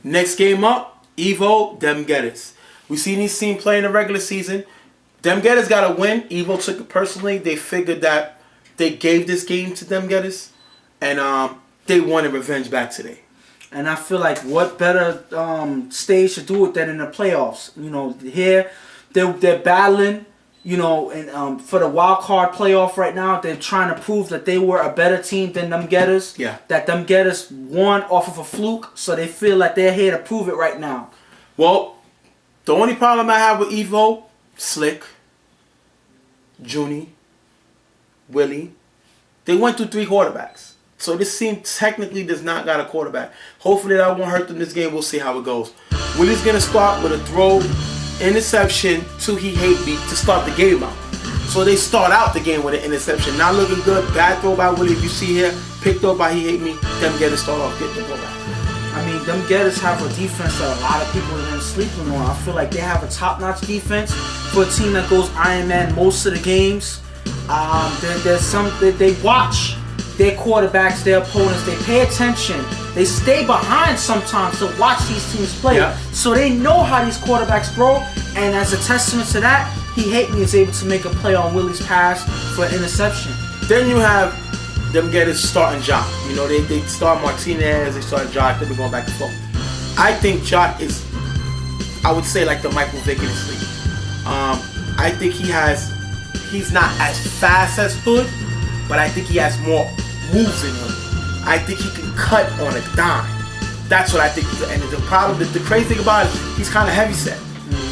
Next game up, Evo, Dem Geddes. We seen these teams play in the regular season. Dem Geddes got a win. Evo took it personally. They figured that they gave this game to Dem Geddes, and they wanted revenge back today. And I feel like what better stage to do it than in the playoffs? You know, here they're battling. You know, and for the wild card playoff right now, they're trying to prove that they were a better team than Dem Geddes. Yeah. That Dem Geddes won off of a fluke, so they feel like they're here to prove it right now. Well, the only problem I have with Evo, Slick, Junie, Willie, they went through 3 quarterbacks. So this team technically does not got a quarterback. Hopefully that won't hurt them this game. We'll see how it goes. Willie's going to start with a throw, interception to He Hate Me to start the game out. So they start out the game with an interception. Not looking good. Bad throw by Willie. If you see here, picked up by He Hate Me. Dem Geddes start off getting the ball back. I mean, Dem Geddes have a defense that a lot of people have been sleeping on. I feel like they have a top-notch defense for a team that goes Iron Man most of the games. They watch their quarterbacks, their opponents. They pay attention. They stay behind sometimes to watch these teams play. Yeah. So they know how these quarterbacks throw. And as a testament to that, He Hate Me is able to make a play on Willie's pass for an interception. Then you have Dem Geddes starting Jock. You know, they start Martinez, they start Jock, they've been going back and forth. I think Jock is, I would say, like the Michael Vick in his league. I think he's not as fast as Hood, but I think he has more moves in him. I think he can cut on a dime. That's what I think. And the problem, the crazy thing about it, he's kind of heavy set,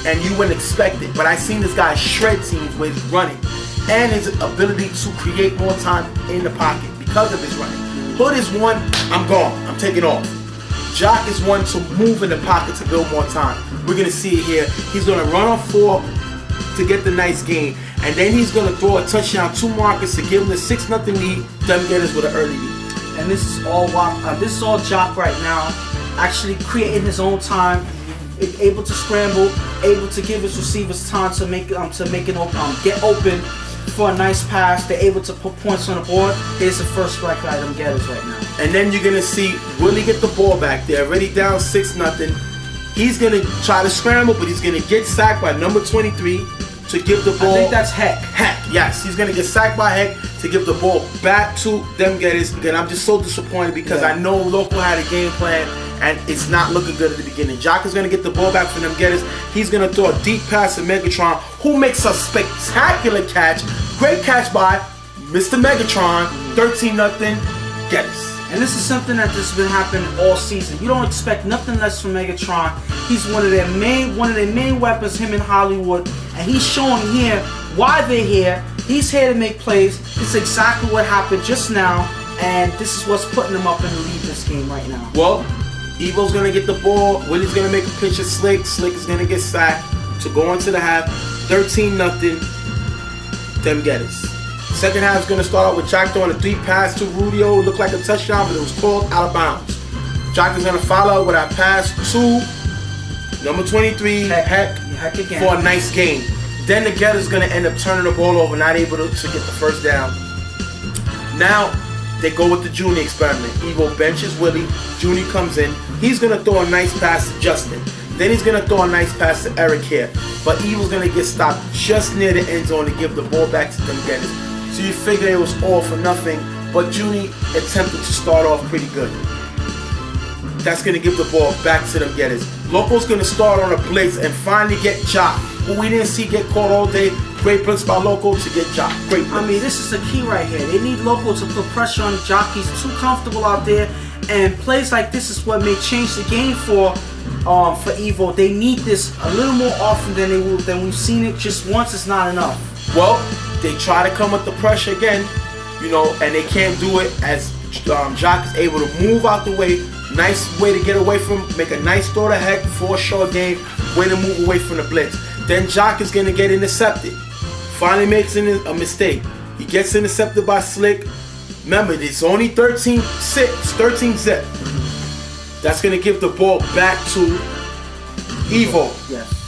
and you wouldn't expect it. But I've seen this guy shred teams when he's running, and his ability to create more time in the pocket because of his running. Hood is one, I'm gone, I'm taking off. Jock is one to move in the pocket to build more time. We're gonna see it here. He's gonna run on 4 to get the nice gain, and then he's gonna throw a touchdown to Marcus to give him the 6-0 lead. Dem Geddes with an early lead. And this is all Jock right now, actually creating his own time, able to scramble, able to give his receivers time to make it open, get open for a nice pass. They're able to put points on the board. Here's the first strike by Dem Geddes right now. And then you're gonna see Willie get the ball back. They're already down 6-0. He's gonna try to scramble, but he's gonna get sacked by number 23 to give the ball. I think that's Heck. Heck, yes. He's going to get sacked by Heck to give the ball back to Dem Geddes. And I'm just so disappointed because I know Local had a game plan and it's not looking good at the beginning. Jock is going to get the ball back from Dem Geddes. He's going to throw a deep pass to Megatron, who makes a spectacular catch. Great catch by Mr. Megatron. 13-0 Geddes. And this is something that has been happening all season. You don't expect nothing less from Megatron. He's one of their main weapons, him in Hollywood. And he's showing here why they're here. He's here to make plays. It's exactly what happened just now. And this is what's putting him up in the lead this game right now. Well, Evo's going to get the ball. Willie's going to make a pitch to Slick. Slick is going to get sacked to go into the half. 13-0 Dem Geddes. Second half is going to start out with Jock throwing a deep pass to Rudio. It looked like a touchdown, but it was called out of bounds. Jock is going to follow with a pass to number 23, Heck again, for a nice gain. Then the Geddes is going to end up turning the ball over, not able to get the first down. Now, they go with the Junie experiment. Evo benches Willie. Junie comes in. He's going to throw a nice pass to Justin. Then he's going to throw a nice pass to Eric here. But Evo's going to get stopped just near the end zone to give the ball back to Dem Geddes. So you figure it was all for nothing, but Junie attempted to start off pretty good. That's going to give the ball back to Dem Geddes. Loco's going to start on a blitz and finally get Jock, who we didn't see get caught all day. Great blitz by Loco to get Jock. Great blitz. I mean, this is the key right here. They need Loco to put pressure on Jock. He's too comfortable out there, and plays like this is what may change the game for Evo. They need this a little more often than we've seen it. Just once is not enough. Well, they try to come with the pressure again, you know, and they can't do it as Jock is able to move out the way. Nice way to get away from, make a nice throw to Heck for a short game. Way to move away from the blitz. Then Jock is going to get intercepted. Finally makes a mistake. He gets intercepted by Slick. Remember, it's only 13 zip. That's going to give the ball back to Evo. Yes.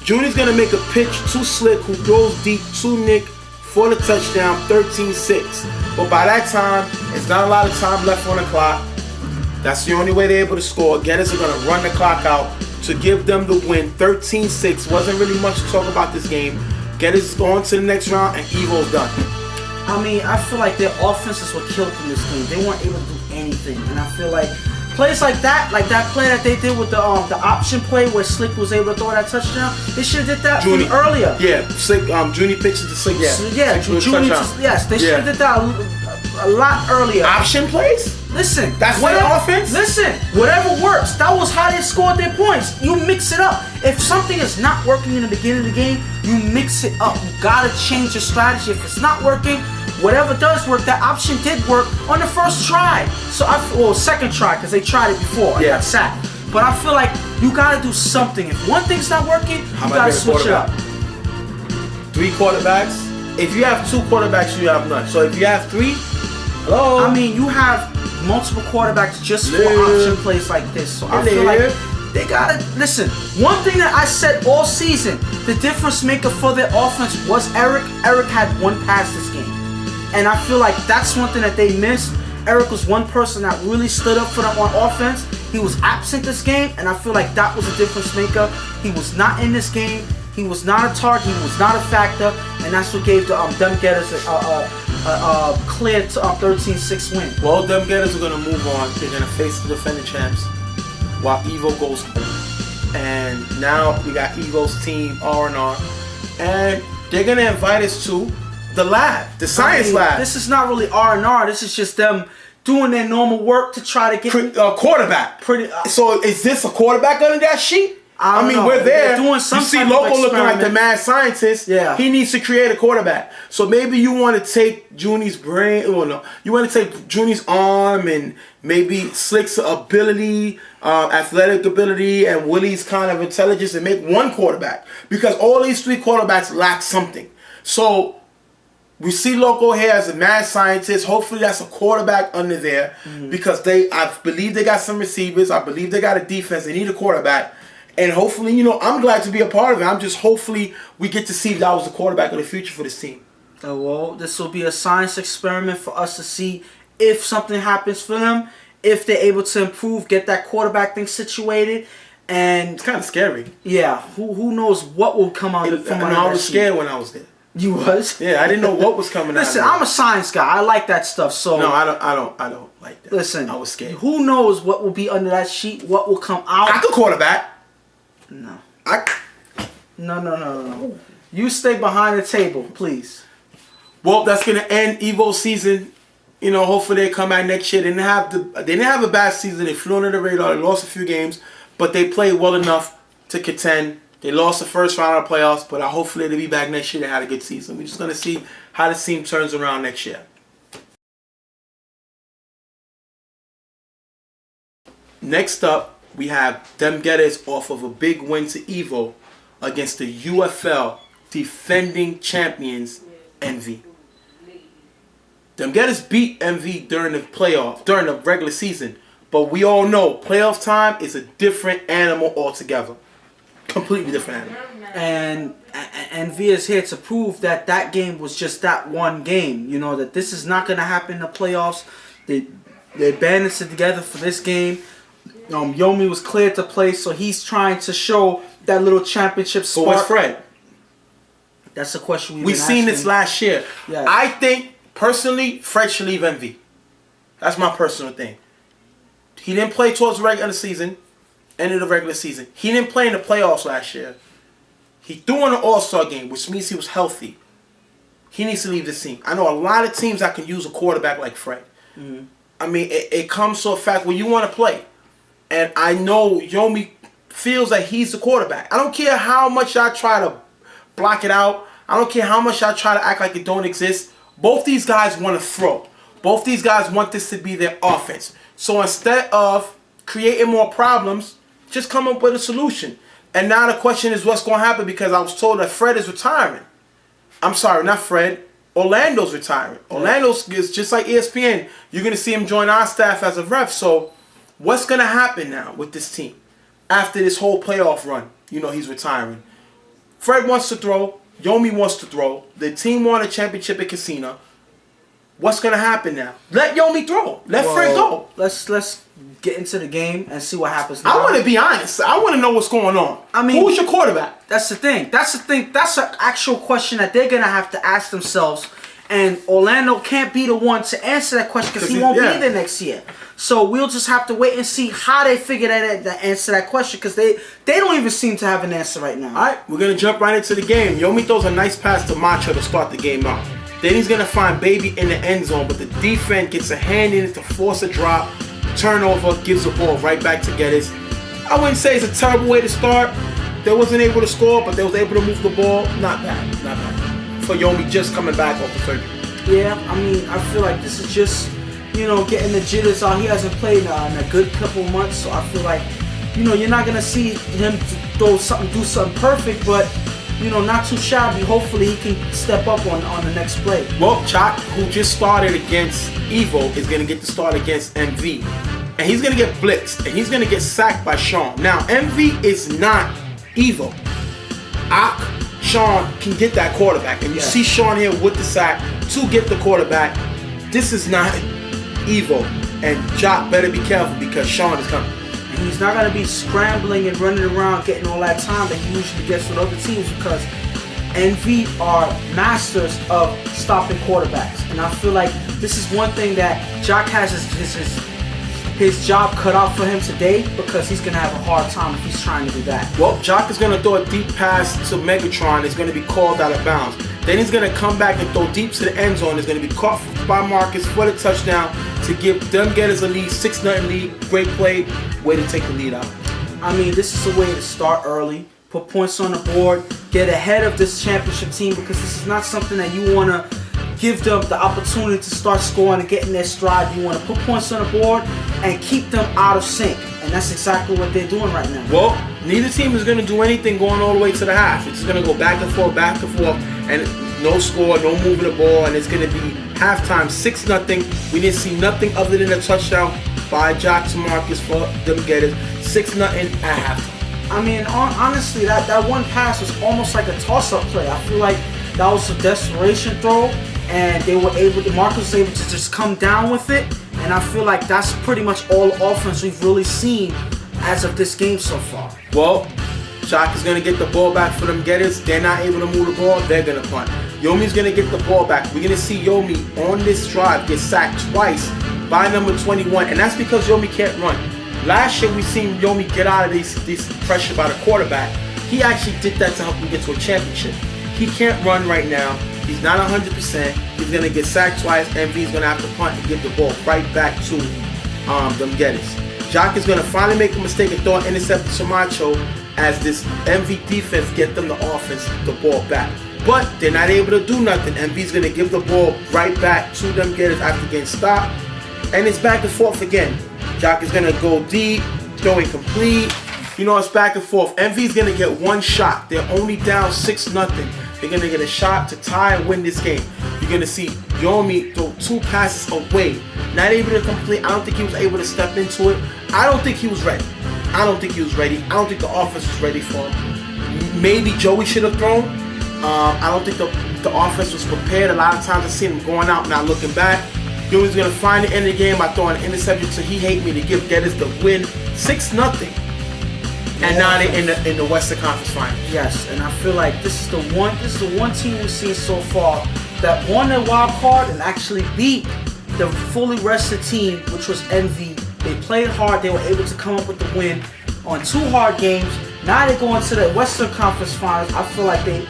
Junie's going to make a pitch to Slick, who throws deep to Nick for the touchdown, 13-6. But by that time, it's not a lot of time left on the clock. That's the only way they're able to score. Getters are going to run the clock out to give them the win. 13-6. Wasn't really much to talk about this game. Getters is going to the next round, and Evo's done. I mean, I feel like their offense is what killed them this game. They weren't able to do anything, and I feel like plays like that play that they did with the option play where Slick was able to throw that touchdown, they should have did that earlier. Yeah, Slick. Junie pitched it to Slick. Yeah, Junie. Yes, they should have did that a lot earlier. Option plays. Listen, that's their offense. Listen, whatever works. That was how they scored their points. You mix it up. If something is not working in the beginning of the game, you mix it up. You gotta change your strategy. If it's not working, whatever does work, that option did work on the first try. So second try because they tried it before. And got sacked. But I feel like you gotta do something. If one thing's not working, you gotta switch it up. 3 quarterbacks. If you have 2 quarterbacks, you have none. So if you have 3, hello. I mean, you have multiple quarterbacks just for option plays like this. So I feel like they gotta listen. One thing that I said all season, the difference maker for their offense was Eric. Eric had 1 pass this game, and I feel like that's one thing that they missed. Eric was one person that really stood up for them on offense. He was absent this game, and I feel like that was a difference maker. He was not in this game. He was not a target. He was not a factor, and that's what gave them Getters a clear 13-6 win. Well, them Getters are gonna move on. They're gonna face the defending champs, while Evo goes home. And now we got Evo's team R&R, and they're gonna invite us to the lab, the science lab. This is not really R&R. This is just them doing their normal work to try to get a quarterback. So is this a quarterback under that sheet? I mean, we're there. Doing some you see Loco looking like the mad scientist. Yeah. He needs to create a quarterback. So maybe you want to take Junie's brain, or no, you want to take Junie's arm and maybe Slick's ability, athletic ability, and Willie's kind of intelligence and make one quarterback. Because all these 3 quarterbacks lack something. So we see Loco here as a mad scientist. Hopefully that's a quarterback under there. Because I believe they got some receivers. I believe they got a defense. They need a quarterback. And hopefully, I'm glad to be a part of it. I'm just hopefully we get to see if that was the quarterback of the future for this team. Well, this will be a science experiment for us to see if something happens for them, if they're able to improve, get that quarterback thing situated. And it's kind of scary. Yeah, who knows what will come out from under I was scared when I was there. You was? Yeah, I didn't know what was coming out. Listen, I'm a science guy. I like that stuff. So no, I don't like that. Listen, I was scared. Who knows what will be under that sheet? What will come out? I could quarterback. No. No. You stay behind the table, please. Well, that's gonna end Evo's season. Hopefully they come back next year. They didn't have a bad season. They flew under the radar. They lost a few games, but they played well enough to contend. They lost the first round of the playoffs, but hopefully they'll be back next year. They had a good season. We're just gonna see how the team turns around next year. Next up, we have them Getters off of a big win to Evo against the UFL defending champions, MV. Them Getters beat MV during the regular season, but we all know playoff time is a different animal altogether. Completely different animal. And MV is here to prove that game was just that one game. That this is not going to happen in the playoffs. They banded it together for this game. Yomi was cleared to play, so he's trying to show that little championship spark. But where's Fred? That's a question we've seen this last year. Yeah. I think, personally, Fred should leave MV. That's my personal thing. He didn't play towards the regular season, end of the regular season. He didn't play in the playoffs last year. He threw in an all-star game, which means he was healthy. He needs to leave this team. I know a lot of teams that can use a quarterback like Fred. Mm-hmm. I mean, it comes to a fact where you want to play. And I know Yomi feels that he's the quarterback. I don't care how much I try to block it out. I don't care how much I try to act like it don't exist. Both these guys want to throw. Both these guys want this to be their offense. So instead of creating more problems, just come up with a solution. And now the question is what's going to happen, because I was told that Fred is retiring. I'm sorry, not Fred. Orlando's retiring. Orlando's is just like ESPN. You're going to see him join our staff as a ref. So what's going to happen now with this team after this whole playoff run? He's retiring. Fred wants to throw. Yomi wants to throw. The team won a championship at Casino. What's gonna happen now? Let Yomi throw. Let Fred go. Let's get into the game and see what happens now. I want to be honest. I want to know what's going on. I mean, who's your quarterback? That's the thing. That's an actual question that they're gonna have to ask themselves. And Orlando can't be the one to answer that question because he won't be there next year. So we'll just have to wait and see how they figure that answer that question because they don't even seem to have an answer right now. All right, we're gonna jump right into the game. Yomi throws a nice pass to Macho to start the game out. Then he's gonna find Baby in the end zone, but the defense gets a hand in it to force a drop, turnover, gives the ball right back to Geddes. I wouldn't say it's a terrible way to start. They wasn't able to score, but they was able to move the ball. Not bad, not bad. For Yomi just coming back off the surgery. Yeah, I mean, I feel like this is just, getting the jitters out. He hasn't played in a good couple months, so I feel like, you're not gonna see him do something perfect, but not too shabby. Hopefully, he can step up on the next play. Well, Chalk, who just started against Evo, is gonna get the start against MV, and he's gonna get blitzed, and he's gonna get sacked by Sean. Now, MV is not Evo. Sean can get that quarterback, and you see Sean here with the sack to get the quarterback. This is not Evo, and Jock better be careful because Sean is coming. And he's not going to be scrambling and running around getting all that time that he usually gets with other teams because NV are masters of stopping quarterbacks. And I feel like this is one thing that Jock has his job cut out for him today because he's going to have a hard time if he's trying to do that. Well, Jock is going to throw a deep pass to Megatron. It's going to be called out of bounds. Then he's going to come back and throw deep to the end zone. It's going to be caught by Marcus for the touchdown to give them Geddes a lead, 6-0 lead. Great play. Way to take the lead out. I mean, this is a way to start early, put points on the board, get ahead of this championship team because this is not something that you want to give them the opportunity to start scoring and getting their stride. You want to put points on the board and keep them out of sync. And that's exactly what they're doing right now. Well, neither team is going to do anything going all the way to the half. It's just going to go back and forth, and no score, no moving the ball, and it's going to be halftime 6-0. We didn't see nothing other than a touchdown by Jock to Marcus for them Geddes. 6-0 at halftime. I mean, honestly, that one pass was almost like a toss-up play. I feel like that was a desperation throw. And Marcus was able to just come down with it. And I feel like that's pretty much all offense we've really seen as of this game so far. Well, Jock is going to get the ball back for them Geddes. They're not able to move the ball. They're going to punt. Yomi's going to get the ball back. We're going to see Yomi on this drive get sacked twice by number 21. And that's because Yomi can't run. Last year we seen Yomi get out of this pressure by the quarterback. He actually did that to help him get to a championship. He can't run right now. He's not 100%. He's going to get sacked twice. MV's going to have to punt and give the ball right back to them Geddes. Jock is going to finally make a mistake and throw an interception to Macho as this MV defense get them the offense, the ball back. But they're not able to do nothing. MV's going to give the ball right back to them Geddes after getting stopped. And it's back and forth again. Jock is going to go deep, throw incomplete. It's back and forth. MV's going to get one shot. They're only down 6-0. They're going to get a shot to tie and win this game. You're going to see Yomi throw 2 passes away. Not able to complete. I don't think he was able to step into it. I don't think he was ready. I don't think the offense was ready for him. Maybe Joey should have thrown. I don't think the offense was prepared. A lot of times I see him going out, not looking back. Yomi's going to find the end of the game by throwing an interception to He Hate Me to give Geddes the win. 6-0. And now they're in the Western Conference Finals. Yes, and I feel like this is the one team we've seen so far that won their wild card and actually beat the fully rested team, which was NV. They played hard. They were able to come up with the win on 2 hard games. Now they're going to the Western Conference Finals. I feel like they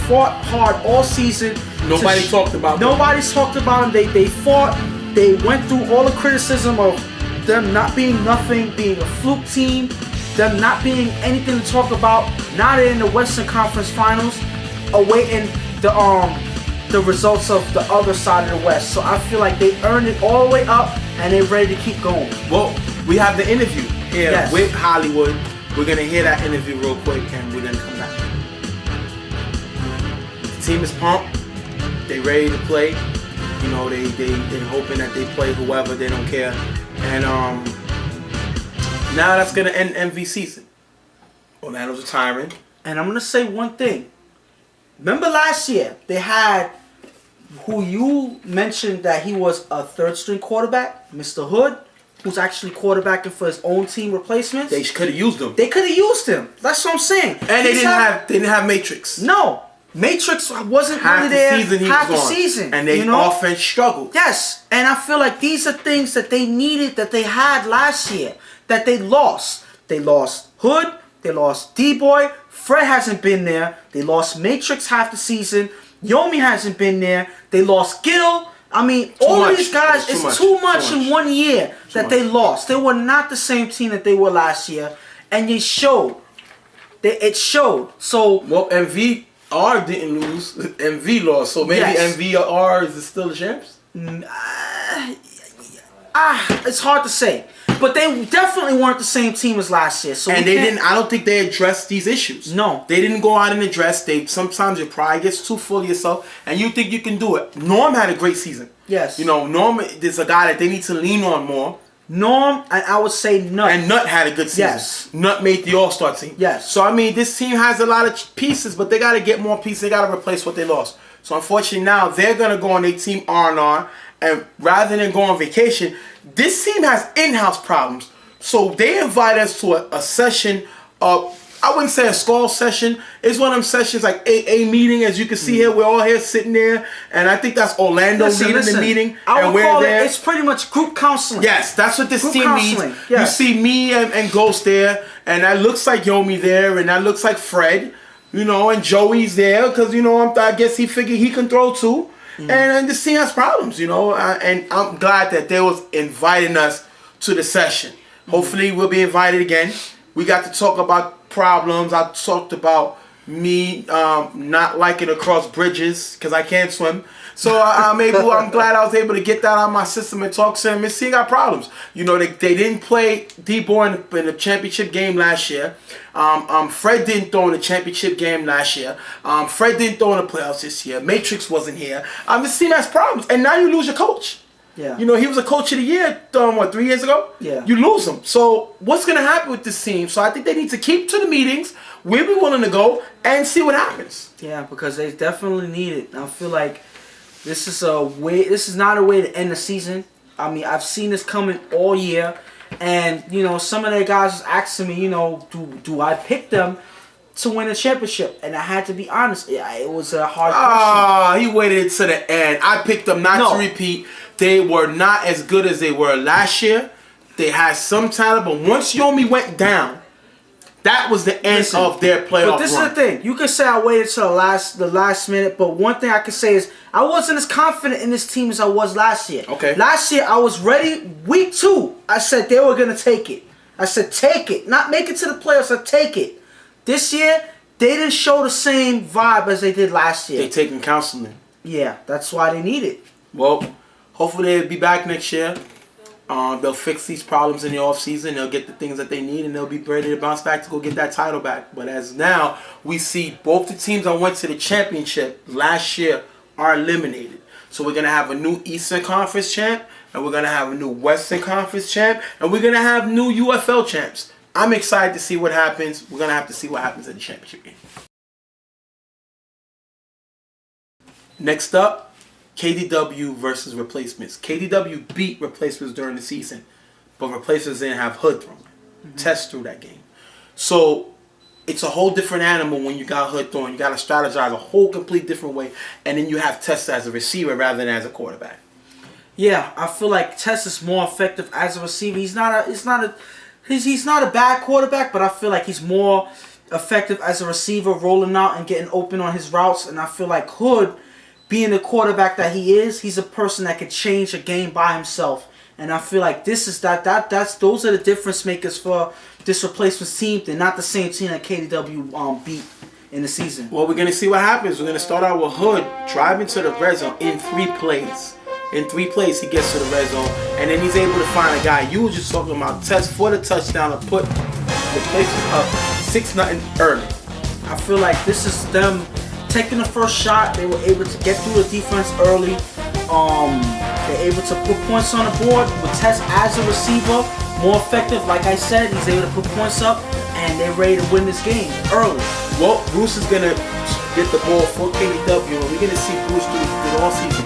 fought hard all season. Nobody's talked about them. Nobody's talked about them. They fought. They went through all the criticism of them not being nothing, being a fluke team, them not being anything to talk about. Now they're in the Western Conference Finals, awaiting the results of the other side of the West. So I feel like they earned it all the way up, and they're ready to keep going. Well, we have the interview here with Hollywood. We're gonna hear that interview real quick, and we're gonna come back. The team is pumped. They ready to play. They're hoping that they play whoever. They don't care. And now that's going to end MV season. Orlando's retiring. And I'm going to say one thing. Remember last year, they had who you mentioned that he was a third string quarterback, Mr. Hood, who's actually quarterbacking for his own team replacements. They could have used him. They could have used him. That's what I'm saying. And they didn't have Matrix. No. Matrix wasn't half really there the season half the season. And their offense struggled. Yes. And I feel like these are things that they needed, that they had last year, that they lost. They lost Hood. They lost D-Boy. Fred hasn't been there. They lost Matrix half the season. Yomi hasn't been there. They lost Gil. I mean, all of these guys, it's too much in 1 year that they lost. They were not the same team that they were last year. And it showed. It showed. So, well, MVR didn't lose. MV lost. So maybe MVR is still the champs? It's hard to say. But they definitely weren't the same team as last year. So and they didn't. I don't think they addressed these issues. No, they didn't go out and address. Sometimes your pride gets too full of yourself, and you think you can do it. Norm had a great season. Yes, Norm is a guy that they need to lean on more. Norm, and I would say Nut. And Nut had a good season. Yes, Nut made the All-Star team. Yes. So I mean, this team has a lot of pieces, but they got to get more pieces. They got to replace what they lost. So unfortunately, now they're gonna go on their team R&R, and rather than go on vacation, this team has in-house problems. So they invite us to a session of, I wouldn't say a skull session. It's one of them sessions like a meeting, as you can see here. We're all here sitting there, and I think that's Orlando leading the meeting. I would call it's pretty much group counseling. Yes, that's what this team needs. Yes. You see me and Ghost there, and that looks like Yomi there, and that looks like Fred, and Joey's there, because, I guess he figured he can throw too. And this team has problems, and I'm glad that they was inviting us to the session. Hopefully we'll be invited again. We got to talk about problems. I talked about me not liking to cross bridges because I can't swim. So I'm glad I was able to get that out of my system and talk to him. And see, got problems. They didn't play D-Boy in the championship game last year. Fred didn't throw in the championship game last year. Fred didn't throw in the playoffs this year. Matrix wasn't here. This team has problems. And now you lose your coach. Yeah. He was a coach of the year, 3 years ago? Yeah. You lose him. So what's going to happen with this team? So I think they need to keep to the meetings. We'll be willing to go and see what happens. Yeah, because they definitely need it. I feel like this is not a way to end the season. I mean, I've seen this coming all year. And, some of their guys was asking me, do I pick them to win a championship? And I had to be honest. Yeah, it was a hard question. He waited to the end. I picked them not to repeat. They were not as good as they were last year. They had some talent, but once Yomi went down, that was the end of their playoff run. But this is the thing. You could say I waited till the last minute, but one thing I could say is I wasn't as confident in this team as I was last year. Okay. Last year I was ready. Week 2, I said they were gonna take it. I said take it, not make it to the playoffs. I take it. This year they didn't show the same vibe as they did last year. They taking counseling. Yeah, that's why they need it. Well, hopefully they'll be back next year. They'll fix these problems in the offseason. They'll get the things that they need, and they'll be ready to bounce back to go get that title back. But as now, we see both the teams that went to the championship last year are eliminated. So we're going to have a new Eastern Conference champ, and we're going to have a new Western Conference champ, and we're going to have new UFL champs. I'm excited to see what happens. We're going to have to see what happens at the championship game. Next up, KDW versus Replacements. KDW beat Replacements during the season, but Replacements didn't have Hood throwing. Test through that game. So it's a whole different animal when you got Hood throwing. You got to strategize a whole complete different way, and then you have Test as a receiver rather than as a quarterback. Yeah, I feel like Test is more effective as a receiver. He's not a bad quarterback, but I feel like he's more effective as a receiver, rolling out and getting open on his routes. And I feel like Hood, being the quarterback that he is, he's a person that can change a game by himself. And I feel like those are the difference makers for this Replacements team. They're not the same team that KDW beat in the season. Well, we're going to see what happens. We're going to start out with Hood driving to the red zone in 3 plays. In 3 plays, he gets to the red zone, and then he's able to find a guy. You were just talking about Test for the touchdown to put Replacements up 6-0 early. I feel like this is them taking the first shot. They were able to get through the defense early. They're able to put points on the board with Test as a receiver, more effective. Like I said, he's able to put points up, and and they're ready to win this game early. Well, Bruce is gonna get the ball for KDW, and we're gonna see Bruce do it all season.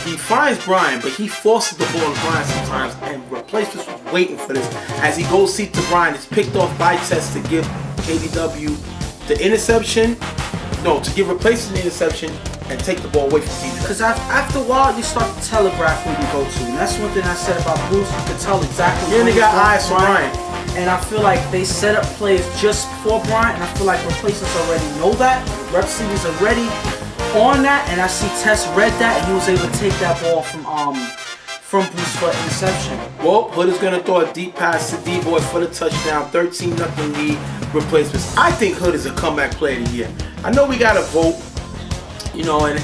He finds Brian, but he forces the ball to Brian sometimes, and replacements was waiting for this. As he goes seat to Brian, it's picked off by Tess to give KDW the interception. No, to give replacement the interception and take the ball away from KDW. Because after a while, you start to telegraph who you go to, and that's one thing I said about Bruce. You can tell exactly. And they got eyes for Brian. And I feel like they set up plays just for Brian, and I feel like replacements already know that. Rep receivers are ready on that, and I see Tess read that, and he was able to take that ball from Bruce for interception. Well, Hood is going to throw a deep pass to D-Boy for the touchdown. 13-0 lead. Replacements. I think Hood is a comeback player of the year. I know we got to vote, you know, and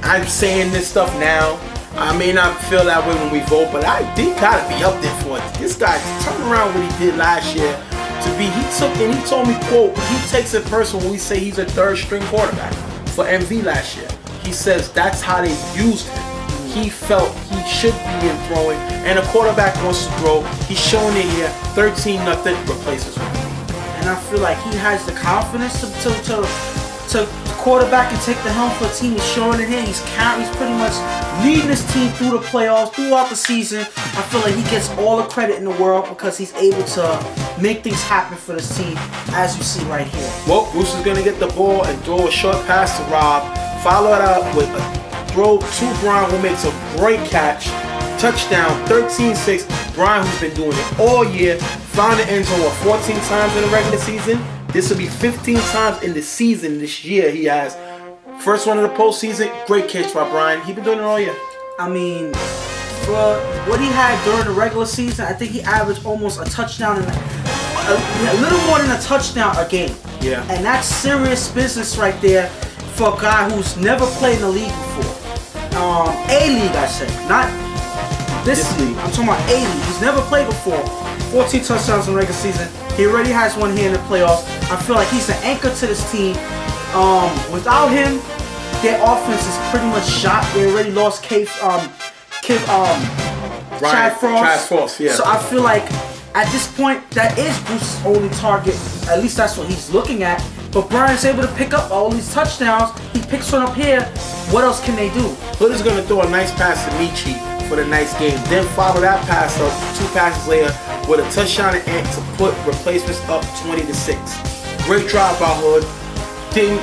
I'm saying this stuff now. I may not feel that way when we vote, but he got to be up there for it. This guy turned around what he did last year to be. He told me, quote, he takes it personal when we say he's a third-string quarterback for MV last year. He says that's how they used him. He felt he should be in throwing, and a quarterback wants to throw. He's showing it here. 13-0 replaces him. And I feel like he has the confidence to quarterback and take the helm for a team. He's showing it here. He's pretty much leading his team through the playoffs, throughout the season. I feel like he gets all the credit in the world because he's able to make things happen for this team, as you see right here. Well, Bruce is going to get the ball and throw a short pass to Rob. Follow it up with a throw to Brian, who makes a great catch. Touchdown, 13-6. Brian, who's been doing it all year, found the end zone 14 times in the regular season. This will be 15 times in the season this year he has. First one of the postseason, great catch by Brian. He's been doing it all year. I mean, for what he had during the regular season, I think he averaged almost a touchdown, a little more than a touchdown a game. Yeah. And that's serious business right there for a guy who's never played in the league before. A-League, I say, not this league. I'm talking about A-League. He's never played before. 14 touchdowns in the regular season. He already has one here in the playoffs. I feel like he's the anchor to this team. Without him, their offense is pretty much shot. They already lost Chad Frost. Yeah. So I feel like at this point, that is Bruce's only target. At least that's what he's looking at. But Brian's able to pick up all these touchdowns. He picks one up here. What else can they do? Hood is going to throw a nice pass to Michi for the nice game. Then follow that pass up 2 passes later with a touchdown and to put replacements up 20-6. Great drive by Hood. Didn't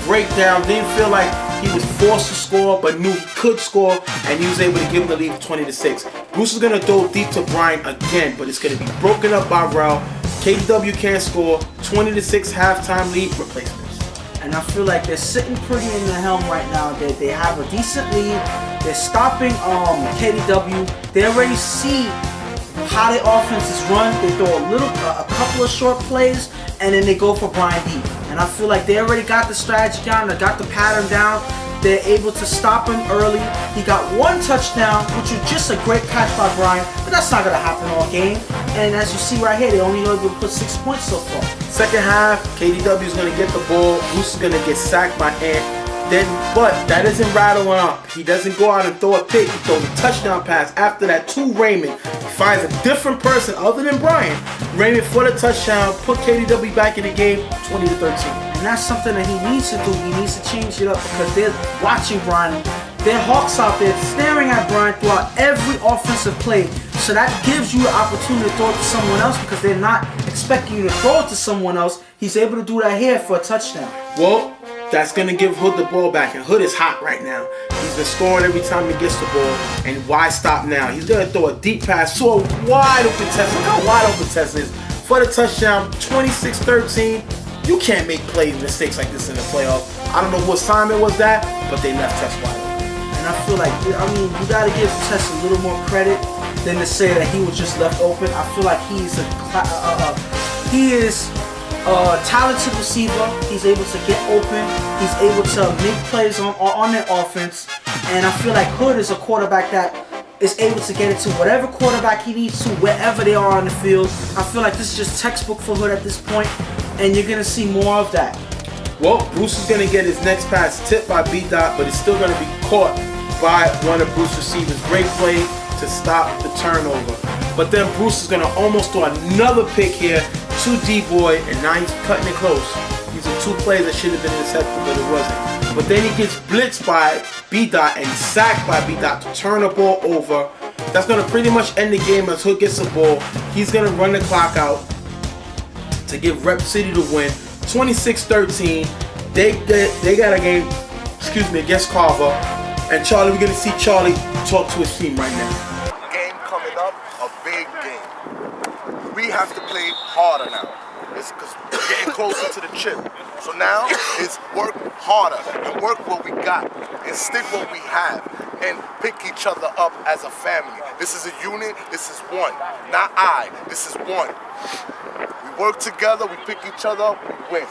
break down. Didn't feel like he was forced to score, but knew he could score, and he was able to give him the lead 20-6. Bruce is going to throw deep to Brian again, but it's going to be broken up by Rel. KW can't score. 20-6 halftime lead. Replacements. And I feel like they're sitting pretty in the helm right now. They have a decent lead. They're stopping KDW. They already see how their offense is run. They throw a couple of short plays, and then they go for Brian deep. And I feel like they already got the strategy down. They got the pattern down. They're able to stop him early. He got 1 touchdown, which was just a great catch by Brian, but that's not going to happen all game. And as you see right here, they only able to put 6 points so far. Second half, KDW is going to get the ball. Bruce is going to get sacked by Ant. But that doesn't rattle him up. He doesn't go out and throw a pick. He throws a touchdown pass. After that, to Raymond. He finds a different person other than Brian. Raymond for the touchdown, put KDW back in the game, 20-13. And that's something that he needs to do. He needs to change it up because they're watching Brian. They're hawks out there staring at Brian throughout every offensive play. So that gives you the opportunity to throw it to someone else because they're not expecting you to throw it to someone else. He's able to do that here for a touchdown. Well, that's going to give Hood the ball back, and Hood is hot right now. He's been scoring every time he gets the ball, and why stop now? He's going to throw a deep pass to a wide open Tess. Look how wide open Tess is. For the touchdown, 26-13. You can't make mistakes like this in the playoffs. I don't know what assignment was that, but they left Tess wide open. And I feel like, you got to give Tess a little more credit than to say that he was just left open. I feel like he is a talented receiver. He's able to get open. He's able to make plays on their offense. And I feel like Hood is a quarterback that is able to get it to whatever quarterback he needs to, wherever they are on the field. I feel like this is just textbook for Hood at this point, and you're going to see more of that. Well, Bruce is going to get his next pass tipped by B-Dot, but it's still going to be caught by one of Bruce's receivers. Great play to stop the turnover. But then Bruce is going to almost throw another pick here to to D-Boy, and now he's cutting it close. These are two plays that should have been intercepted, but it wasn't. But then he gets blitzed by B-Dot and sacked by B-Dot to turn the ball over. That's going to pretty much end the game as Hood gets the ball. He's going to run the clock out to give Rep City the win. 26-13. They got a game, against Carver. And Charlie, we're going to see Charlie talk to his team right now. Game coming up, a big game. We have to play harder now. It's because we're getting closer to the chip. So now it's work harder and work what we got and stick what we have and pick each other up as a family. This is a unit, this is one. Not I, this is one. We work together, we pick each other up, we win.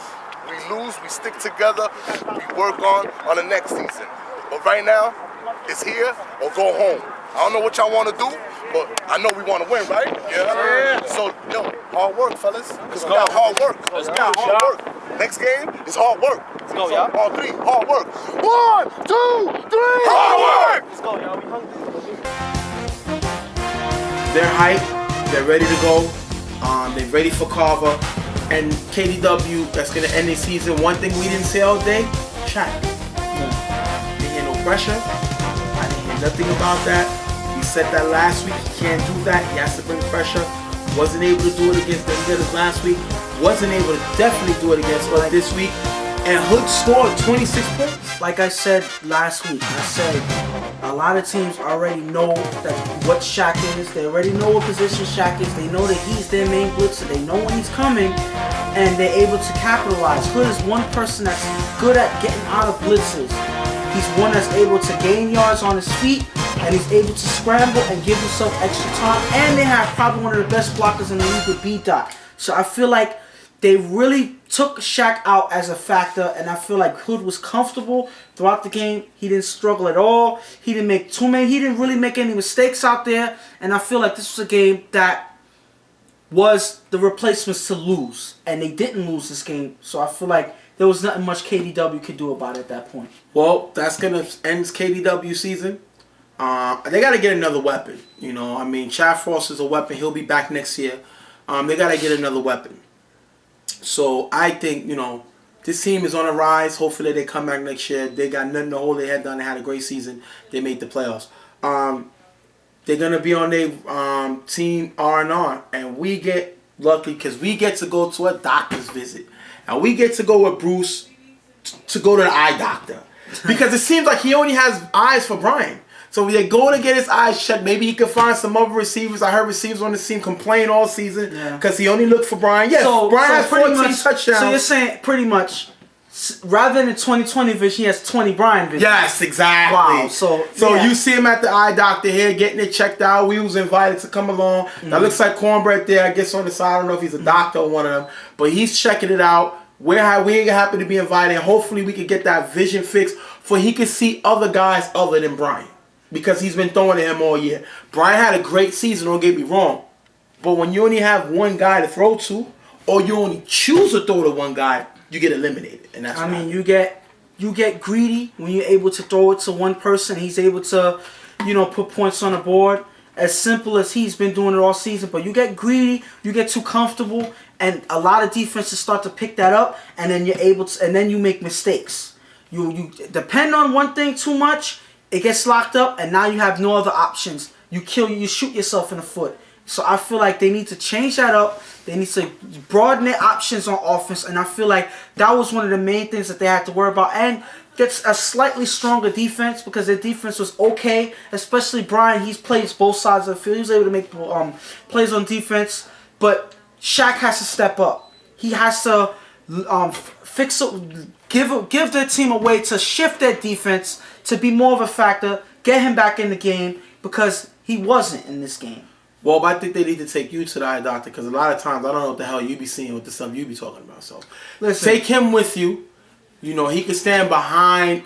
We lose, we stick together, we work on the next season. But right now, it's here or go home. I don't know what y'all want to do, but I know we want to win, right? Yeah. So, yo, hard work, fellas. Because we got hard work. Let's We go, got hard y'all. work. Next game is hard work. Let's go, y'all. All three, hard work. 1, 2, 3, hard work! Let's go, y'all. We hungry. They're hyped. They're ready to go. They're ready for Carver. And KDW, that's going to end the season. One thing we didn't say all day, Shaq. Didn't hear no pressure. I didn't hear nothing about that. We said that last week. He can't do that. He has to bring pressure. Wasn't able to do it against them Gators last week. Wasn't able to definitely do it against us this week. And Hood scored 26 points. Like I said last week, I said a lot of teams already know that what Shaq is. They already know what position Shaq is. They know that he's their main blitzer. They know when he's coming, and they're able to capitalize. Hood is one person that's good at getting out of blitzes. He's one that's able to gain yards on his feet, and he's able to scramble and give himself extra time. And they have probably one of the best blockers in the league with B-Dot. So I feel like they really took Shaq out as a factor, and I feel like Hood was comfortable throughout the game. He didn't struggle at all. He didn't make too many. He didn't really make any mistakes out there, and I feel like this was a game that was the replacements to lose, and they didn't lose this game. So I feel like there was nothing much KDW could do about it at that point. Well, that's going to end KDW season. They got to get another weapon. You know, I mean, Chad Frost is a weapon. He'll be back next year. They got to get another weapon. So I think, you know, this team is on a rise. Hopefully they come back next year. They got nothing to hold their head down. They had a great season. They made the playoffs. They're going to be on their team R&R. And we get lucky because we get to go to a doctor's visit. And we get to go with Bruce to go to the eye doctor. Because it seems like he only has eyes for Brian. So they go to get his eyes checked. Maybe he could find some other receivers. I heard receivers on the team complain all season because he only looked for Brian. Yes, Brian has 14 touchdowns. So you're saying pretty much, rather than 2020 vision, he has 20 Brian vision. Yes, exactly. Wow. So you see him at the eye doctor here getting it checked out. We was invited to come along. That looks like Cornbread there. I guess on the side. I don't know if he's a doctor or one of them. But he's checking it out. We ain't happy to be invited. Hopefully we can get that vision fixed for he can see other guys other than Brian. Because he's been throwing at him all year. Brian had a great season, don't get me wrong. But when you only have one guy to throw to, or you only choose to throw to one guy, you get eliminated. And that's you get greedy when you're able to throw it to one person. He's able to, put points on the board. As simple as he's been doing it all season. But you get greedy, you get too comfortable, and a lot of defenses start to pick that up, and then then you make mistakes. You depend on one thing too much. It gets locked up, and now you have no other options. You shoot yourself in the foot. So I feel like they need to change that up. They need to broaden their options on offense, and I feel like that was one of the main things that they had to worry about. And get a slightly stronger defense because their defense was okay, especially Brian. He plays both sides of the field. He was able to make plays on defense, but Shaq has to step up. He has to give their team a way to shift their defense to be more of a factor, get him back in the game because he wasn't in this game. Well, I think they need to take you to the eye doctor because a lot of times I don't know what the hell you be seeing with the stuff you be talking about. So listen, take him with you. You know, he can stand behind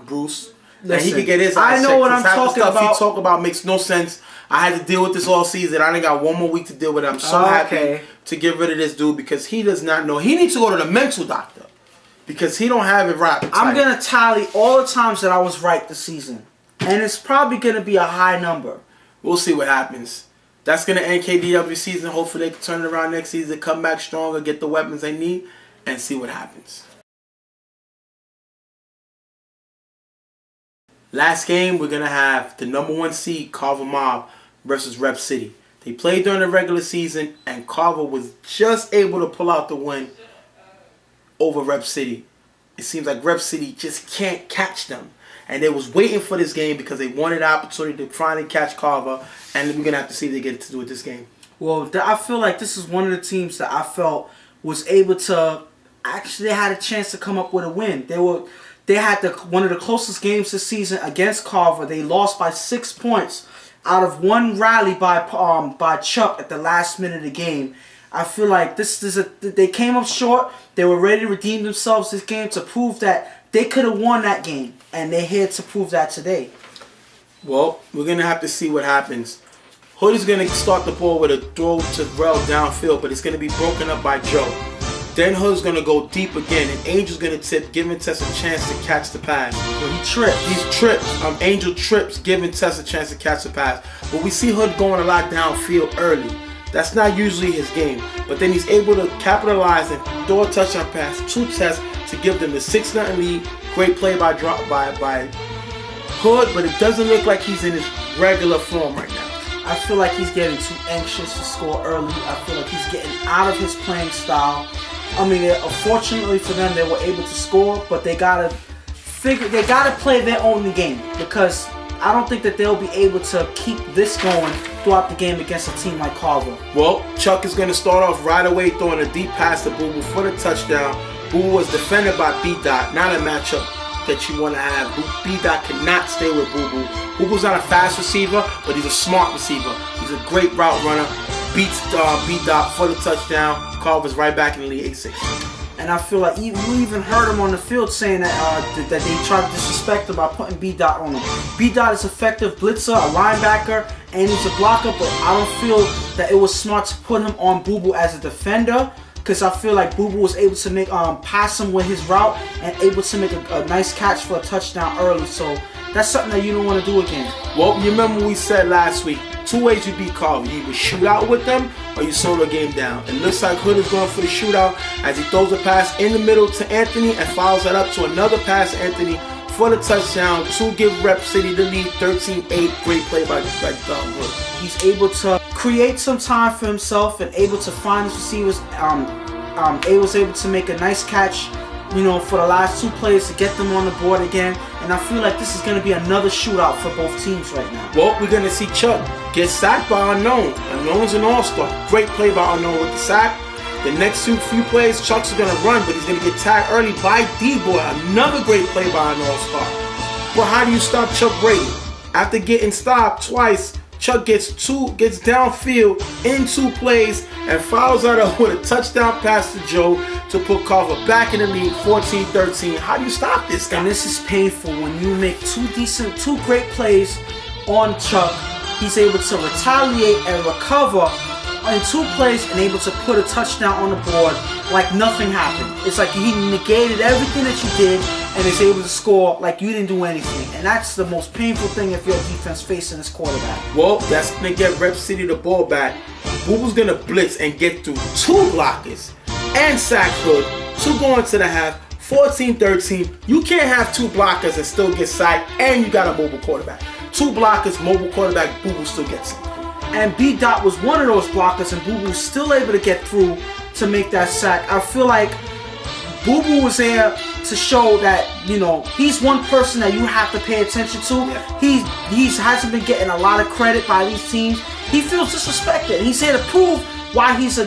Bruce. Listen, and he can get his eyes I know checked. what I'm talking about. He talk about makes no sense. I had to deal with this all season. I only got one more week to deal with it. I'm so happy to get rid of this dude because he does not know. He needs to go to the mental doctor. Because he don't have it right. I'm going to tally all the times that I was right this season. And it's probably going to be a high number. We'll see what happens. that's going to end KDW season. Hopefully they can turn it around next season, come back stronger, get the weapons they need, and see what happens. Last game, we're going to have the number 1 seed, Carver Mob, versus Rep City. They played during the regular season, and Carver was just able to pull out the win over Rep City. It seems like Rep City just can't catch them. And they was waiting for this game because they wanted the opportunity to finally catch Carver. And we're going to have to see if they get it to do it this game. Well, I feel like this is one of the teams that I felt was able to actually had a chance to come up with a win. They had one of the closest games this season against Carver. They lost by 6 points out of one rally by Chuck at the last minute of the game. I feel like they came up short. They were ready to redeem themselves this game to prove that they could have won that game, and they're here to prove that today. Well, we're going to have to see what happens. Hood is going to start the ball with a throw to Rel downfield, but it's going to be broken up by Joe. Then Hood's going to go deep again, and Angel's going to tip, giving Tess a chance to catch the pass. Well, he tripped. He's tripped. Angel trips, giving Tess a chance to catch the pass. But we see Hood going a lot downfield early. That's not usually his game. But then he's able to capitalize and throw a touchdown pass to Tess to give them the 6-0 lead. Great play by Hood, but it doesn't look like he's in his regular form right now. I feel like he's getting too anxious to score early. I feel like he's getting out of his playing style. I mean, unfortunately for them, they were able to score, but they gotta play their own game, because I don't think that they'll be able to keep this going throughout the game against a team like Carver. Well, Chuck is going to start off right away throwing a deep pass to Boo Boo for the touchdown. Boo Boo was defended by B-Dot, not a matchup that you want to have. B-Dot cannot stay with Boo Boo. Boo Boo's not a fast receiver, but he's a smart receiver. He's a great route runner. Beats B-Dot for the touchdown. Carver's right back in the lead, 8-6. And I feel like you even heard him on the field saying that they tried to disrespect him by putting B-Dot on him. B-Dot is effective blitzer, a linebacker, and he's a blocker, but I don't feel that it was smart to put him on Boo Boo as a defender, because I feel like Boo Boo was able to make pass him with his route and able to make a nice catch for a touchdown early. So that's something that you don't want to do again. Well, you remember we said last week, 2 ways you beat Carver. You either shoot out with them or you slow the game down. It looks like Hood is going for the shootout as he throws a pass in the middle to Anthony and follows that up to another pass to Anthony for the touchdown to give Rep City the lead, 13-8. Great play by Hood. He's able to create some time for himself and able to find his receivers. Was able to make a nice catch, for the last 2 plays to get them on the board again. And I feel like this is going to be another shootout for both teams right now. Well, we're going to see Chuck get sacked by Unknown. Unknown is an all-star. Great play by Unknown with the sack. The next few plays, Chuck's going to run, but he's going to get tagged early by D-Boy. Another great play by an all-star. But how do you stop Chuck Brady? After getting stopped twice, Chuck gets downfield in 2 plays and fouls out with a touchdown pass to Joe to put Carver back in the lead, 14-13. How do you stop this guy? And this is painful when you make 2 great plays on Chuck. He's able to retaliate and recover in 2 plays and able to put a touchdown on the board like nothing happened. It's like he negated everything that you did and is able to score like you didn't do anything. And that's the most painful thing if you're a defense facing this quarterback. Well, that's going to get Rep City the ball back. Boo Boo's going to blitz and get through 2 blockers and sack Hood to go into the half, 14-13. You can't have 2 blockers and still get sacked, and you got a mobile quarterback. 2 blockers, mobile quarterback, Boo Boo still gets it. And B-Dot was one of those blockers, and Boo Boo was still able to get through to make that sack. I feel like Boo Boo was there to show that, he's one person that you have to pay attention to. Yeah. He hasn't been getting a lot of credit by these teams. He feels disrespected. He's here to prove why he's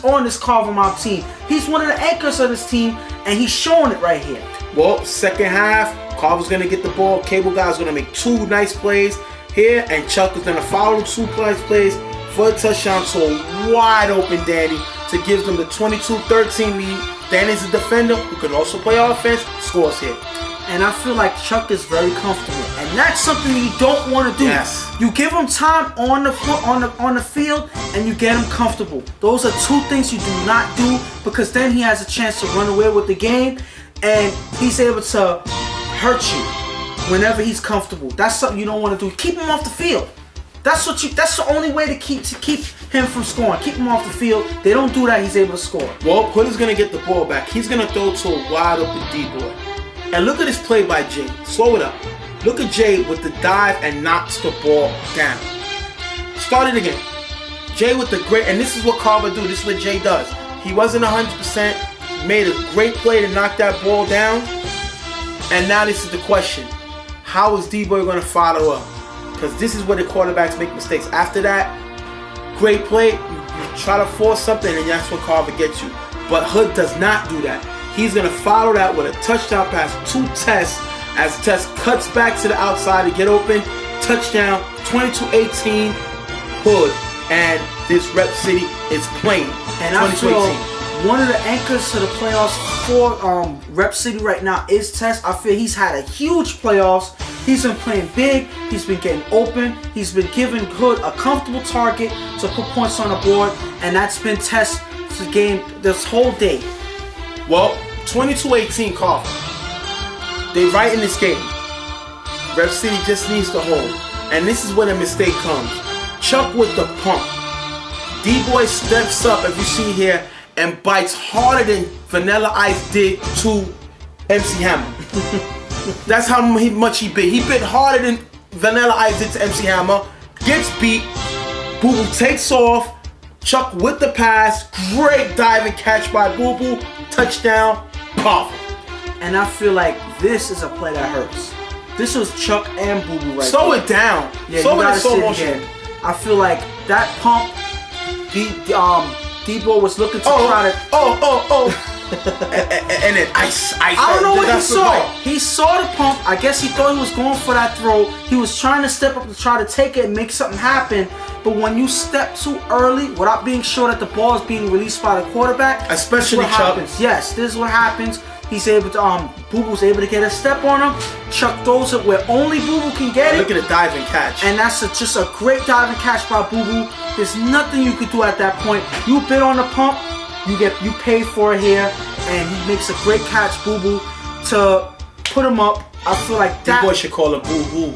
on this Carver Mob team. He's one of the anchors of this team, and he's showing it right here. Well, second half, Carver's going to get the ball. Cable Guy's going to make 2 nice plays here, and Chuck is going to follow 2 plays for a touchdown to a wide open Danny to give them the 22-13 lead. Danny's a defender who can also play offense, scores here. And I feel like Chuck is very comfortable, and that's something you don't want to do. Yes. You give him time on the field, and you get him comfortable. Those are 2 things you do not do, because then he has a chance to run away with the game, and he's able to hurt you whenever he's comfortable. That's something you don't want to do. Keep him off the field. That's the only way to keep him from scoring. Keep him off the field. They don't do that, he's able to score. Well, Hood is gonna get the ball back. He's gonna throw to a wide open D-boy. And look at this play by Jay. Slow it up. Look at Jay with the dive and knocks the ball down. Start it again. Jay with the great, and this is what Carver do. This is what Jay does. He wasn't 100%. Made a great play to knock that ball down. And now this is the question. How is D-boy gonna follow up? Because this is where the quarterbacks make mistakes. After that, great play, you try to force something, and that's what Carver gets you. But Hood does not do that. He's going to follow that with a touchdown pass to Tess, as Tess cuts back to the outside to get open. Touchdown, 22-18, Hood. And this Rep City is playing. And I feel one of the anchors to the playoffs for Rep City right now is Tess. I feel he's had a huge playoffs. He's been playing big. He's been getting open. He's been giving Hood a comfortable target to put points on the board. And that's been Tess' game this whole day. Well, 22-18 Carver. They right in this game. Rep City just needs to hold. And this is where the mistake comes. Chuck with the pump. D-Boy steps up, as you see here, and bites harder than Vanilla Ice did to MC Hammer. That's how much he bit. He bit harder than Vanilla Ice did to MC Hammer. Gets beat. Boo Boo takes off. Chuck with the pass. Great diving catch by Boo Boo. Touchdown. Carver. And I feel like this is a play that hurts. This was Chuck and Boo Boo right Slow there. it down. Yeah, slow you it gotta in slow see it motion. again. I feel like that pump, D-Boy was looking to try to... and then ice. I don't know what he saw. Right. He saw the pump. I guess he thought he was going for that throw. He was trying to step up to try to take it and make something happen. But when you step too early without being sure that the ball is being released by the quarterback, Especially this is what Chuck. happens. Yes, this is what happens. He's able to, Boo Boo's able to get a step on him. Chuck throws it where only Boo Boo can get it. Look at the diving catch. And that's just a great diving catch by Boo Boo. There's nothing you could do at that point. You bid on the pump, you pay for it here, and he makes a great catch, Boo Boo, to put him up. I feel like that. D-Boy should call him Boo Boo.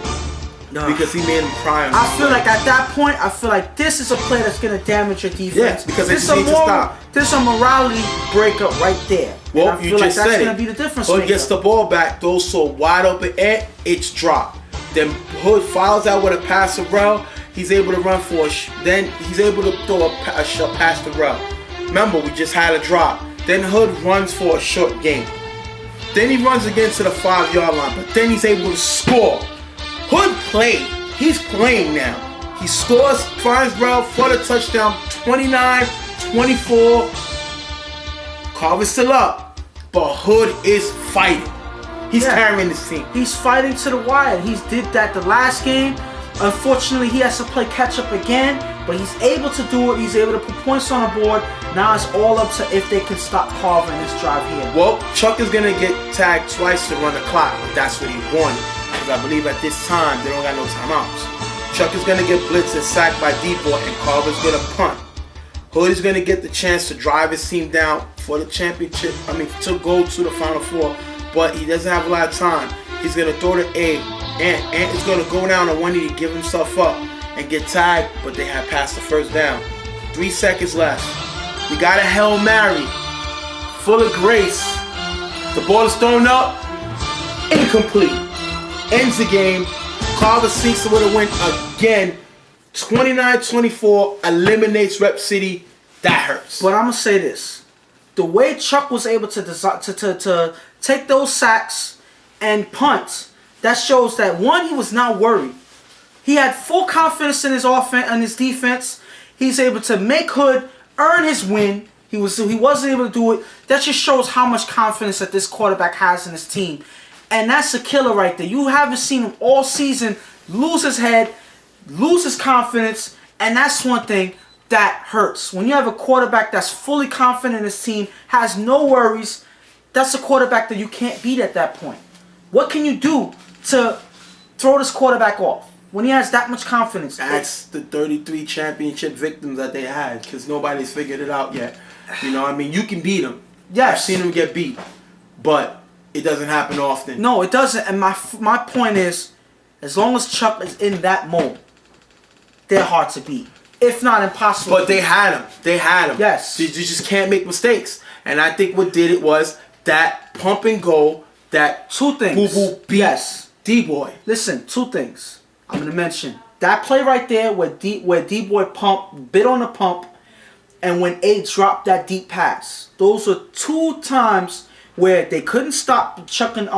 Because he made him cry. I feel like at that point, I feel like this is a play that's gonna damage your defense. Yeah, because this they need to stop. There's a morality breakup right there. Well, and I you feel just like that's said gonna it. be the difference. Hood maker. gets the ball back, throws so wide open, and it's dropped. Then Hood follows out with a pass to Rel. He's able to run for then he's able to throw a pass to Rel. Remember, we just had a drop. Then Hood runs for a short gain. Then he runs again to the 5-yard line, but then he's able to score. Hood played. He's playing now. He scores, finds Rel for the touchdown, 29-24. Carver's still up, but Hood is fighting. He's carrying this team. He's fighting to the wire. He did that the last game. Unfortunately, he has to play catch up again, but he's able to do it. He's able to put points on the board. Now it's all up to if they can stop Carver in this drive here. Well, Chuck is going to get tagged twice to run the clock, but that's what he wanted. Because I believe at this time, they don't got no timeouts. Chuck is going to get blitzed and sacked by D-Boy, and Carver's going to punt. Hood is going to get the chance to drive his team down for the championship, to go to the Final Four, but he doesn't have a lot of time. He's going to throw the A. Ant is going to go down on one knee to give himself up and get tagged, but they have passed the first down. 3 seconds left. We got a Hail Mary. Full of grace. The ball is thrown up. Incomplete. Ends the game. Carver sinks with a win again. 29-24. Eliminates Rep City. That hurts. But I'm going to say this. The way Chuck was able to take those sacks and punt, that shows that, one, he was not worried. He had full confidence in his offense and his defense. He's able to make Hood earn his win. He wasn't able to do it. That just shows how much confidence that this quarterback has in his team. And that's a killer right there. You haven't seen him all season lose his head, lose his confidence, and that's one thing that hurts. When you have a quarterback that's fully confident in his team, has no worries, that's a quarterback that you can't beat at that point. What can you do to throw this quarterback off when he has that much confidence? That's the 33 championship victims that they had, because nobody's figured it out yet. You know what I mean? You can beat them. Yes. I've seen them get beat, but it doesn't happen often. No, it doesn't. And my point is, as long as Chuck is in that mode, they're hard to beat, if not impossible. But they had him. They had him. Yes. You just can't make mistakes. And I think what did it was that pump and go, that two things. Boo Boo beat D-Boy. Listen, two things I'm gonna mention. That play right there where D-Boy bit on the pump, and when A dropped that deep pass. Those were 2 times where they couldn't stop Chuck and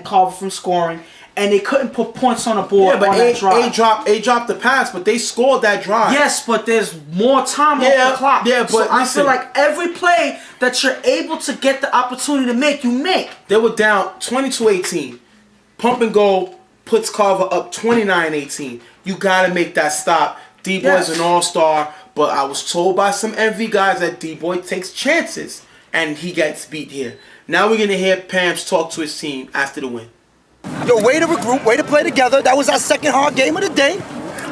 Carver from scoring, and they couldn't put points on the board. Yeah, but on that drive. A dropped the pass, but they scored that drive. Yes, but there's more time off the clock. Yeah, but so I listen, feel like every play that you're able to get the opportunity to make, you make. They were down 22-18. Pump and go puts Carver up 29-18. You gotta make that stop. D-Boy's an all-star, but I was told by some envy guys that D-Boy takes chances, and he gets beat here. Now we're gonna hear Pams talk to his team after the win. Yo, way to regroup, way to play together. That was our second hard game of the day.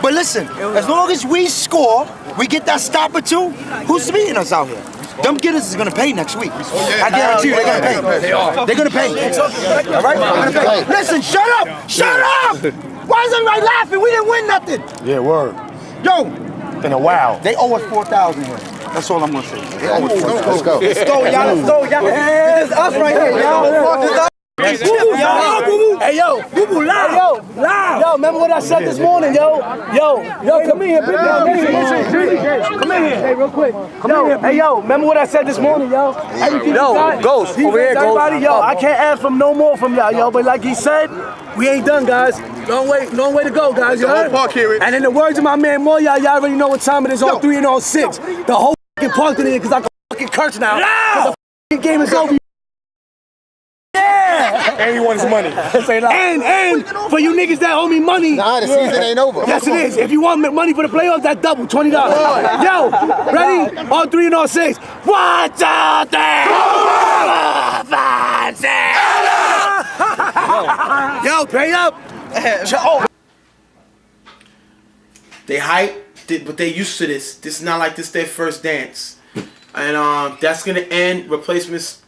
But listen, as long as we score, we get that stop or two, who's beating us out here? Them getters is gonna pay next week. I guarantee you, they're gonna pay. They're gonna pay. All right? They're gonna pay. Listen, shut up! Shut up! Why is everybody laughing? We didn't win nothing. Yeah, word. Yo, In a while. they owe us 4,000 here. That's all I'm gonna say. They owe us 4,000. Let's go. Let's go, y'all. Let's go, y'all. Hey, it's us right here, y'all. Hey, yo, Boo Boo, loud. Hey, yo, loud. Yo, remember what I said this morning, yo? Yo, come in here, big man. Come in here. Hey, real quick. Come in here. Hey, yo, remember what I said this morning, yo? Yo, Ghost, over here, Ghost. Yo, I can't ask for no more from y'all, yo, but like he said, we ain't done, guys. Long way to go, guys. You heard? And in the words of my man Moya, y'all already know what time it is. On 3 and on 6. The whole fucking park in here, because I can fucking curse now. The fucking game is over. And he wants money. And for you niggas that owe me money. Nah, the season ain't over. Yes, it is. If you want money for the playoffs, that double, $20. Yo, ready? On 3 and on 6. 1, 2, 3. 4, 5, 6. Yo, pay up. They hype, but they used to this. This is not like this their first dance. And that's going to end replacement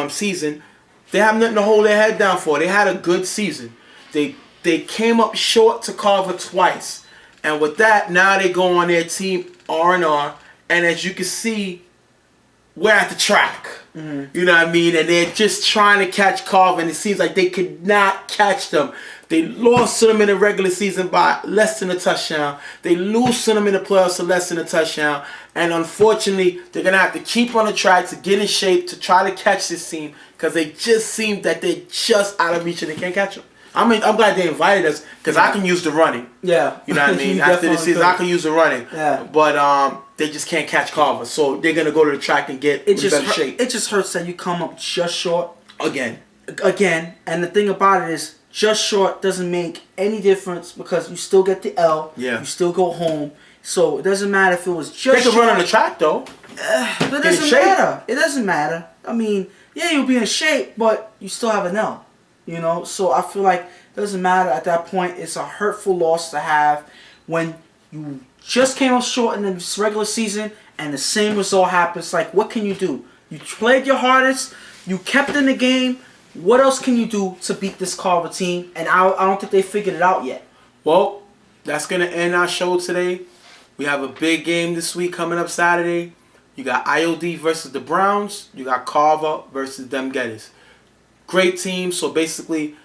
season. They have nothing to hold their head down for. They had a good season. They came up short to Carver twice. And with that, now they go on their team R&R. And as you can see, we're at the track. You know what I mean? And they're just trying to catch Carver. And it seems like they could not catch them. They lost to them in the regular season by less than a touchdown. They lose to them in the playoffs to less than a touchdown. And unfortunately, they're going to have to keep on the track to get in shape to try to catch this team. Because they just seem that they're just out of reach and they can't catch them. I mean, I'm glad they invited us because I can use the running. Yeah. You know what I mean? After this season, I can use the running. Yeah. But they just can't catch Carver. So they're going to go to the track and get in better shape. It just hurts that you come up just short. Again. And the thing about it is, just short doesn't make any difference because you still get the L. Yeah. You still go home. So it doesn't matter if it was just They can run on the track, though. But it doesn't matter. It doesn't matter. I mean, yeah, you'll be in shape, but you still have an L. You know? So I feel like it doesn't matter at that point. It's a hurtful loss to have when you just came up short in the regular season and the same result happens. Like, what can you do? You played your hardest. You kept in the game. What else can you do to beat this Carver team? And I don't think they figured it out yet. Well, that's going to end our show today. We have a big game this week coming up Saturday. You got IOD versus the Browns. You got Carver versus them Getters. Great team. So basically,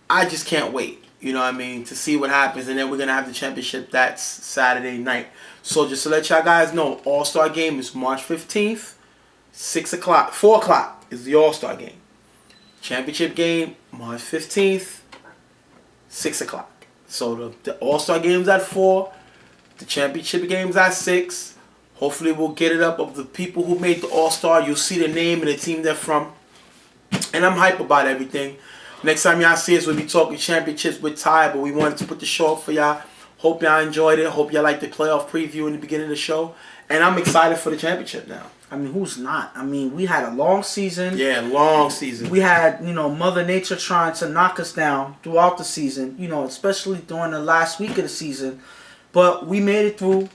I just can't wait. You know what I mean? To see what happens. And then we're going to have the championship that's Saturday night. So just to let y'all guys know, All-Star game is March 15th, 6 o'clock, 4 o'clock. Is the All-Star game. Championship game, March 15th, 6 o'clock. So the All-Star game's at 4. The championship game's at 6. Hopefully we'll get it up of the people who made the All-Star. You'll see the name and the team they're from. And I'm hype about everything. Next time y'all see us, we'll be talking championships with Ty, but we wanted to put the show up for y'all. Hope y'all enjoyed it. Hope y'all liked the playoff preview in the beginning of the show. And I'm excited for the championship now. I mean, who's not? I mean, we had a long season. Yeah, long season. We had, Mother Nature trying to knock us down throughout the season, especially during the last week of the season. But we made it through.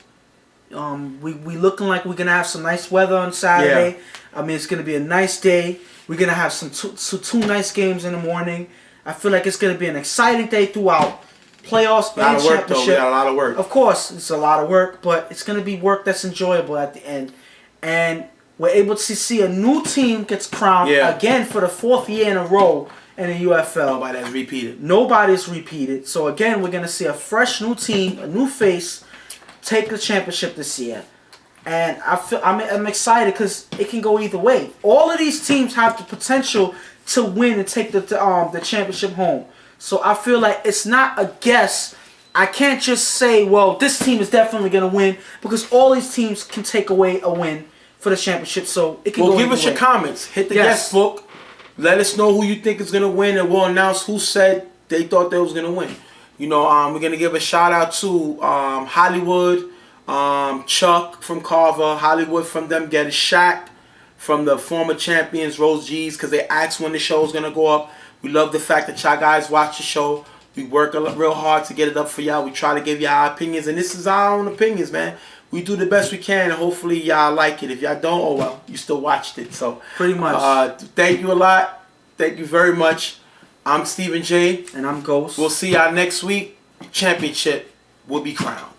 We looking like we're going to have some nice weather on Saturday. Yeah. I mean, it's going to be a nice day. We're going to have two nice games in the morning. I feel like it's going to be an exciting day throughout. playoffs A lot and of work, though. championship. We got a lot of work. Of course, it's a lot of work, but it's going to be work that's enjoyable at the end. And we're able to see a new team gets crowned again for the 4th year in a row in the UFL. Nobody has repeated. Nobody's repeated. So again, we're going to see a fresh new team, a new face, take the championship this year. And I'm excited because it can go either way. All of these teams have the potential to win and take the championship home. So I feel like it's not a guess. I can't just say, well, this team is definitely going to win, because all these teams can take away a win for the championship. So it can go give either us your way. comments. Hit the guest book. Let us know who you think is going to win, and we'll announce who said they thought they was going to win. You know, we're going to give a shout out to Hollywood, Chuck from Carver, Hollywood from them, Get a Shaq from the former champions, Rose G's, because they asked when the show is going to go up. We love the fact that y'all guys watch the show. We work real hard to get it up for y'all. We try to give y'all our opinions, and this is our own opinions, man. We do the best we can, and hopefully y'all like it. If y'all don't, oh well, you still watched it. So pretty much. Thank you a lot. Thank you very much. I'm Stephen J. And I'm Ghost. We'll see y'all next week. Championship will be crowned.